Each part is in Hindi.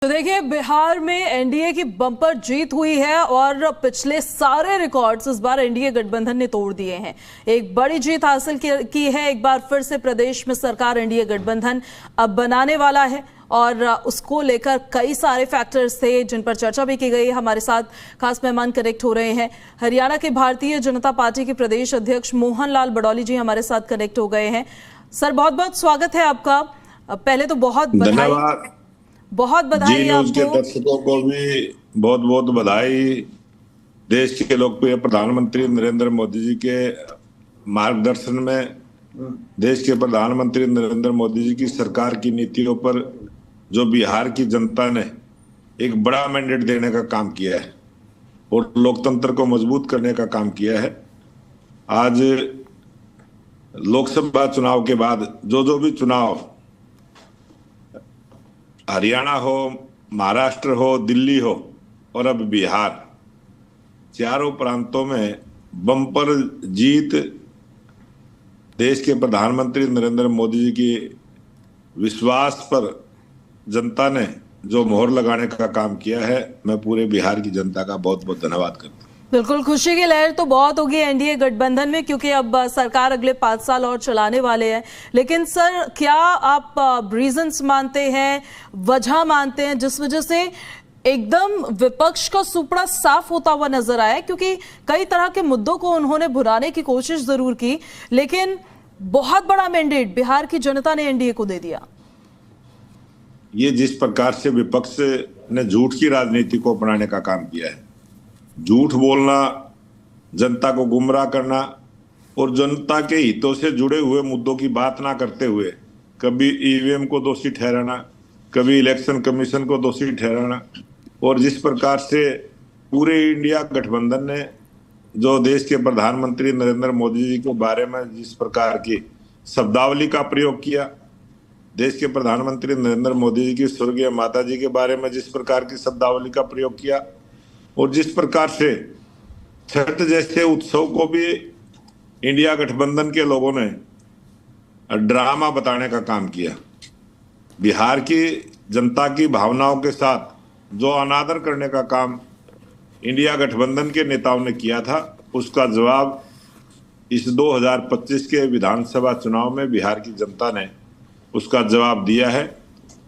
तो देखिए, बिहार में एनडीए की बम्पर जीत हुई है और पिछले सारे रिकॉर्ड्स इस बार एनडीए गठबंधन ने तोड़ दिए हैं। एक बड़ी जीत हासिल की है। एक बार फिर से प्रदेश में सरकार एनडीए गठबंधन अब बनाने वाला है और उसको लेकर कई सारे फैक्टर्स थे जिन पर चर्चा भी की गई। हमारे साथ खास मेहमान कनेक्ट हो रहे हैं। हरियाणा के भारतीय जनता पार्टी के प्रदेश अध्यक्ष मोहन लाल बडौली जी हमारे साथ कनेक्ट हो गए हैं। सर, बहुत बहुत स्वागत है आपका। पहले तो बहुत बधाई जी न्यूज के आपको। दर्शकों को भी बहुत बहुत बधाई। देश के लोकप्रिय प्रधानमंत्री नरेंद्र मोदी जी के मार्गदर्शन में, देश के प्रधानमंत्री नरेंद्र मोदी जी की सरकार की नीतियों पर जो बिहार की जनता ने एक बड़ा मैंडेट देने का काम किया है और लोकतंत्र को मजबूत करने का काम किया है। आज लोकसभा चुनाव के बाद जो भी चुनाव, हरियाणा हो, महाराष्ट्र हो, दिल्ली हो और अब बिहार, चारों प्रांतों में बम्पर जीत देश के प्रधानमंत्री नरेंद्र मोदी जी की विश्वास पर जनता ने जो मोहर लगाने का काम किया है, मैं पूरे बिहार की जनता का बहुत बहुत धन्यवाद करता हूँ। बिल्कुल, खुशी की लहर तो बहुत होगी एनडीए गठबंधन में, क्योंकि अब सरकार अगले 5 साल और चलाने वाले हैं। लेकिन सर, क्या आप रीजंस मानते हैं, वजह मानते हैं जिस वजह से एकदम विपक्ष का सुपड़ा साफ होता हुआ नजर आया? क्योंकि कई तरह के मुद्दों को उन्होंने भुनाने की कोशिश जरूर की, लेकिन बहुत बड़ा मैंडेट बिहार की जनता ने एनडीए को दे दिया। ये जिस प्रकार से विपक्ष ने झूठ की राजनीति को अपनाने का काम किया है, झूठ बोलना, जनता को गुमराह करना और जनता के हितों से जुड़े हुए मुद्दों की बात ना करते हुए कभी ईवीएम को दोषी ठहराना, कभी इलेक्शन कमीशन को दोषी ठहराना, और जिस प्रकार से पूरे इंडिया गठबंधन ने जो देश के प्रधानमंत्री नरेंद्र मोदी जी के बारे में जिस प्रकार की शब्दावली का प्रयोग किया, देश के प्रधानमंत्री नरेंद्र मोदी जी की स्वर्गीय माता जी के बारे में जिस प्रकार की शब्दावली का प्रयोग किया, और जिस प्रकार से छठ जैसे उत्सव को भी इंडिया गठबंधन के लोगों ने ड्रामा बताने का काम किया, बिहार की जनता की भावनाओं के साथ जो अनादर करने का काम इंडिया गठबंधन के नेताओं ने किया था, उसका जवाब इस 2025 के विधानसभा चुनाव में बिहार की जनता ने उसका जवाब दिया है।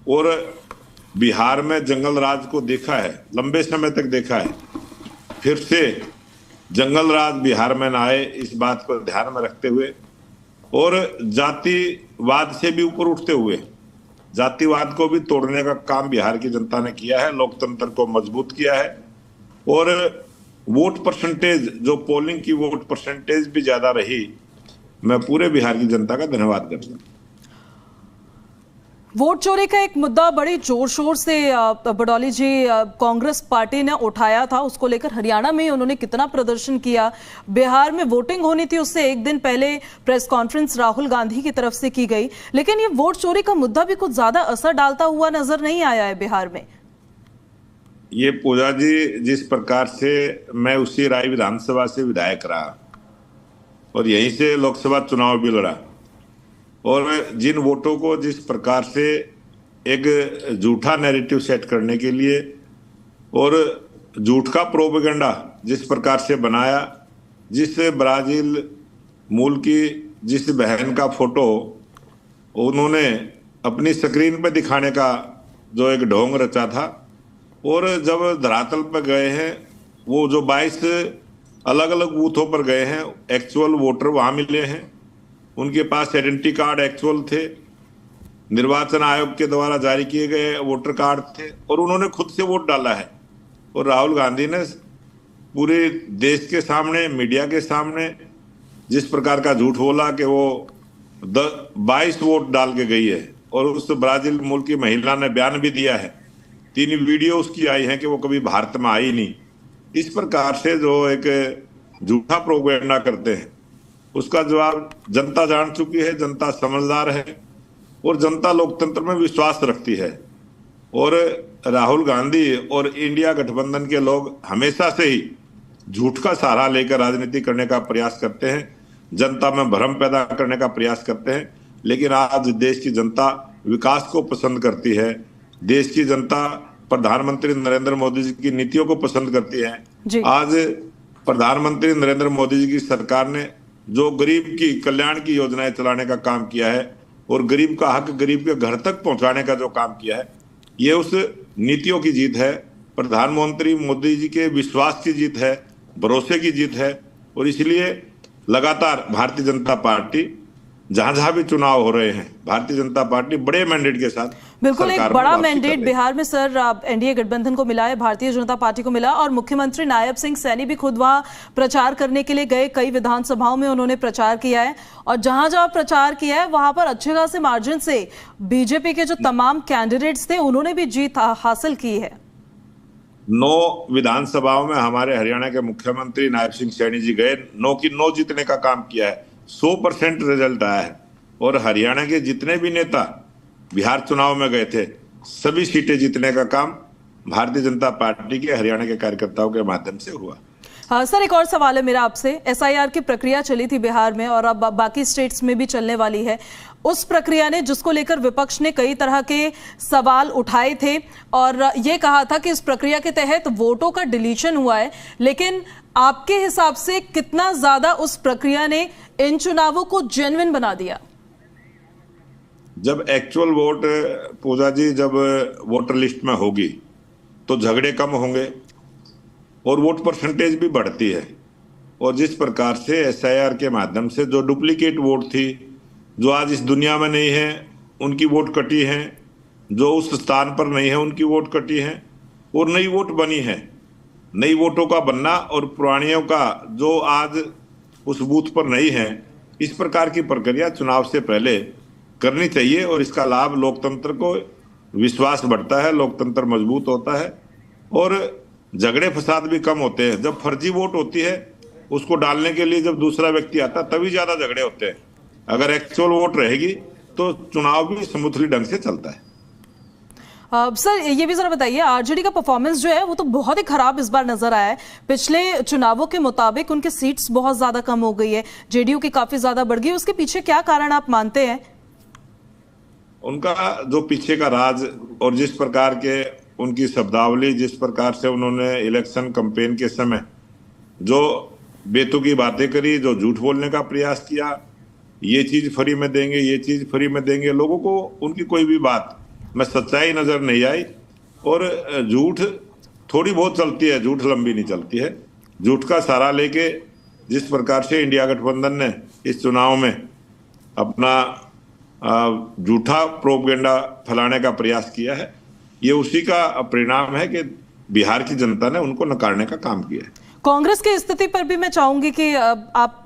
और बिहार में जंगल राज को देखा है, लंबे समय तक देखा है, फिर से जंगल राज बिहार में न आए, इस बात को ध्यान में रखते हुए और जातिवाद से भी ऊपर उठते हुए जातिवाद को भी तोड़ने का काम बिहार की जनता ने किया है, लोकतंत्र को मजबूत किया है। और वोट परसेंटेज, जो पोलिंग की वोट परसेंटेज भी ज्यादा रही, मैं पूरे बिहार की जनता का धन्यवाद करता हूँ। वोट चोरी का एक मुद्दा बड़ी जोर शोर से बडौली जी कांग्रेस पार्टी ने उठाया था, उसको लेकर हरियाणा में उन्होंने कितना प्रदर्शन किया। बिहार में वोटिंग होनी थी, उससे एक दिन पहले प्रेस कॉन्फ्रेंस राहुल गांधी की तरफ से की गई, लेकिन ये वोट चोरी का मुद्दा भी कुछ ज्यादा असर डालता हुआ नजर नहीं आया है बिहार में। ये पूजा जी, जिस प्रकार से मैं उसी राय विधानसभा से विधायक रहा और यहीं से लोकसभा चुनाव भी लड़ा, और जिन वोटों को जिस प्रकार से एक झूठा नैरेटिव सेट करने के लिए और झूठ का प्रोपेगेंडा जिस प्रकार से बनाया, जिस ब्राजील मूल की जिस बहन का फोटो उन्होंने अपनी स्क्रीन पर दिखाने का जो एक ढोंग रचा था, और जब धरातल पर गए हैं, वो जो 22 अलग अलग बूथों पर गए हैं, एक्चुअल वोटर वहां मिले हैं, उनके पास आइडेंटिटी कार्ड एक्चुअल थे, निर्वाचन आयोग के द्वारा जारी किए गए वोटर कार्ड थे, और उन्होंने खुद से वोट डाला है। और राहुल गांधी ने पूरे देश के सामने, मीडिया के सामने जिस प्रकार का झूठ बोला कि वो 22 वोट डाल के गई है, और उस ब्राजील मूल की महिला ने बयान भी दिया है, 3 वीडियो उसकी आई है कि वो कभी भारत में आई नहीं। इस प्रकार से जो एक झूठा प्रोपेगेंडा करते हैं, उसका जवाब जनता जान चुकी है। जनता समझदार है और जनता लोकतंत्र में विश्वास रखती है, और राहुल गांधी और इंडिया गठबंधन के लोग हमेशा से ही झूठ का सहारा लेकर राजनीति करने का प्रयास करते हैं, जनता में भ्रम पैदा करने का प्रयास करते हैं। लेकिन आज देश की जनता विकास को पसंद करती है, देश की जनता प्रधानमंत्री नरेंद्र मोदी जी की नीतियों को पसंद करती जी। हैं। आज प्रधानमंत्री नरेंद्र मोदी जी की सरकार ने जो गरीब की कल्याण की योजनाएं चलाने का काम किया है और गरीब का हक गरीब के घर तक पहुंचाने का जो काम किया है, ये उस नीतियों की जीत है। प्रधानमंत्री मोदी जी के विश्वास की जीत है, भरोसे की जीत है। और इसलिए लगातार भारतीय जनता पार्टी जहां जहां भी चुनाव हो रहे हैं, भारतीय जनता पार्टी बड़े मैंडेट के साथ बिल्कुल एक सरकार में बड़ा वापसी कर मैंडेट रही है। बिहार में सर एनडीए गठबंधन को मिला है, भारतीय जनता पार्टी को मिला। और मुख्यमंत्री नायब सिंह सैनी भी खुद वहां प्रचार करने के लिए गए, कई विधानसभाओं में उन्होंने प्रचार किया है और जहां जहां प्रचार किया है वहां पर अच्छे खासे मार्जिन से बीजेपी के जो तमाम कैंडिडेट्स थे उन्होंने भी जीत हासिल की है। 9 विधानसभाओं में हमारे हरियाणा के मुख्यमंत्री नायब सिंह सैनी जी गए, 9 की 9 जीतने का काम किया है। 100% रिजल्ट आया है। और हरियाणा के जितने भी नेता बिहार चुनाव में गए थे, सभी सीटें जीतने का काम भारतीय जनता पार्टी के हरियाणा के कार्यकर्ताओं के माध्यम से हुआ। हाँ सर, एक और सवाल है मेरा आपसे। एसआईआर की प्रक्रिया चली थी बिहार में और अब बाकी स्टेट्स में भी चलने वाली है। उस प्रक्रिया ने जिसको लेकर विपक्ष ने कई तरह के सवाल उठाए थे और ये कहा था कि इस प्रक्रिया के तहत वोटों का डिलीशन हुआ है, लेकिन आपके हिसाब से कितना ज्यादा उस प्रक्रिया ने इन चुनावों को जेन्युइन बना दिया? जब एक्चुअल वोट, पूजा जी, जब वोटर लिस्ट में होगी तो झगड़े कम होंगे और वोट परसेंटेज भी बढ़ती है। और जिस प्रकार से एसआईआर के माध्यम से जो डुप्लीकेट वोट थी, जो आज इस दुनिया में नहीं है, उनकी वोट कटी है, जो उस स्थान पर नहीं है उनकी वोट कटी है और नई वोट बनी है। नई वोटों का बनना और पुरानियों का जो आज उस बूथ पर नहीं है, इस प्रकार की प्रक्रिया चुनाव से पहले करनी चाहिए और इसका लाभ लोकतंत्र को, विश्वास बढ़ता है, लोकतंत्र मजबूत होता है और झगड़े फसाद भी कम होते हैं। जब फर्जी वोट होती है उसको डालने के लिए जब दूसरा व्यक्ति आता है तभी ज्यादा झगड़े होते हैं। अगर एक्चुअल वोट रहेगी तो चुनाव भी स्मूथली ढंग से चलता है। सर ये भी जरा बताइए, आरजेडी का परफॉर्मेंस जो है वो तो बहुत ही खराब इस बार नजर आया है। पिछले चुनावों के मुताबिक उनके सीट्स बहुत ज्यादा कम हो गई है, जेडीयू की काफी ज्यादा बढ़ गई। उसके पीछे क्या कारण आप मानते हैं? उनका जो पीछे का राज और जिस प्रकार के उनकी शब्दावली, जिस प्रकार से उन्होंने इलेक्शन कैंपेन के समय जो बेतुकी बातें करी, जो झूठ बोलने का प्रयास किया, ये चीज फ्री में देंगे, ये चीज फ्री में देंगे, लोगों को उनकी कोई भी बात में सच्चाई नजर नहीं आई। और झूठ थोड़ी बहुत चलती है, झूठ लंबी नहीं चलती है। झूठ का सहारा लेके जिस प्रकार से इंडिया गठबंधन ने इस चुनाव में अपना झूठा प्रोपेगेंडा फैलाने का प्रयास किया है, ये उसी का परिणाम है कि बिहार की जनता ने उनको नकारने का काम किया है। कांग्रेस की स्थिति पर भी मैं चाहूंगी कि आप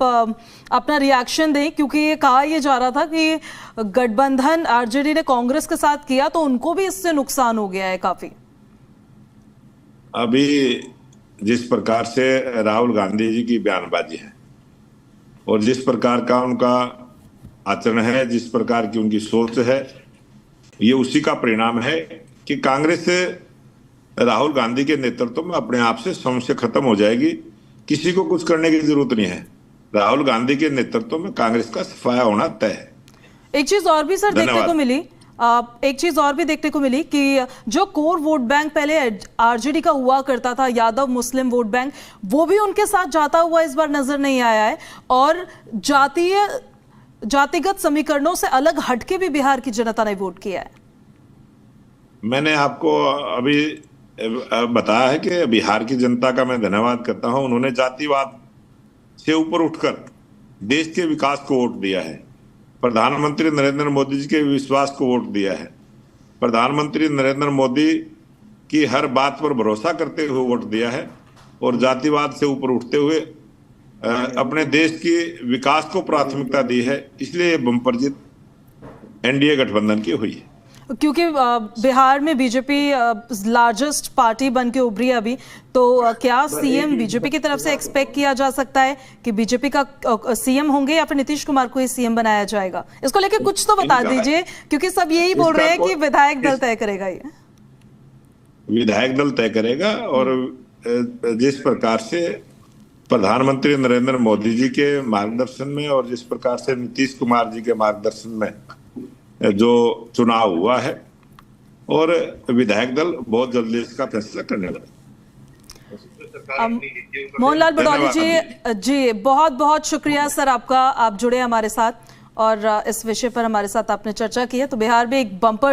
अपना रिएक्शन दें, क्योंकि ये कहा यह जा रहा था कि गठबंधन आरजेडी ने कांग्रेस के साथ किया तो उनको भी इससे नुकसान हो गया है काफी। अभी जिस प्रकार से राहुल गांधी जी की बयानबाजी है और जिस प्रकार का उनका आचरण है, जिस प्रकार की उनकी सोच है, ये उसी का परिणाम है कि कांग्रेस राहुल गांधी के नेतृत्व में अपने आप से समस्या खत्म हो जाएगी। किसी को कुछ करने की जरूरत नहीं है। राहुल गांधी के नेतृत्व में कांग्रेस का सफाया होना तय है। एक चीज और भी सर देखने को मिली कि जो कोर वोट बैंक पहले आरजेडी का हुआ करता था, यादव मुस्लिम वोट बैंक, वो भी उनके साथ जाता हुआ इस बार नजर नहीं आया है और जातिगत समीकरणों से अलग हटके भी बिहार की जनता ने वोट किया है। मैंने आपको अभी बताया है कि बिहार की जनता का मैं धन्यवाद करता हूं। उन्होंने जातिवाद से ऊपर उठकर देश के विकास को वोट दिया है। प्रधानमंत्री नरेंद्र मोदी जी के विश्वास को वोट दिया है। प्रधानमंत्री नरेंद्र मोदी की हर बात पर भरोसा करते हुए वोट दिया है और जातिवाद से ऊपर उठते हुए अपने देश की विकास को प्राथमिकता दी है। इसलिए बम्पर जीत एनडीए गठबंधन की हुई है। क्योंकि बिहार में बीजेपी लार्जेस्ट पार्टी बन के उभरी अभी, तो क्या सीएम बीजेपी की तरफ से एक्सपेक्ट किया जा सकता है कि बीजेपी का सीएम होंगे या फिर नीतीश कुमार को ही सीएम बनाया जाएगा? इसको लेकर कुछ तो बता दीजिए, क्योंकि सब यही बोल रहे हैं कि विधायक दल तय करेगा। ये विधायक दल तय करेगा और जिस प्रकार से प्रधानमंत्री नरेंद्र मोदी जी के मार्गदर्शन में और जिस प्रकार से नीतीश कुमार जी के मार्गदर्शन में जो चुनाव हुआ है, और विधायक दल बहुत जल्दी इसका फैसला करने लगा। मोहनलाल बडौली जी बहुत बहुत शुक्रिया सर आपका, आप जुड़े हमारे साथ और इस विषय पर हमारे साथ आपने चर्चा की है। तो बिहार में एक बम्पर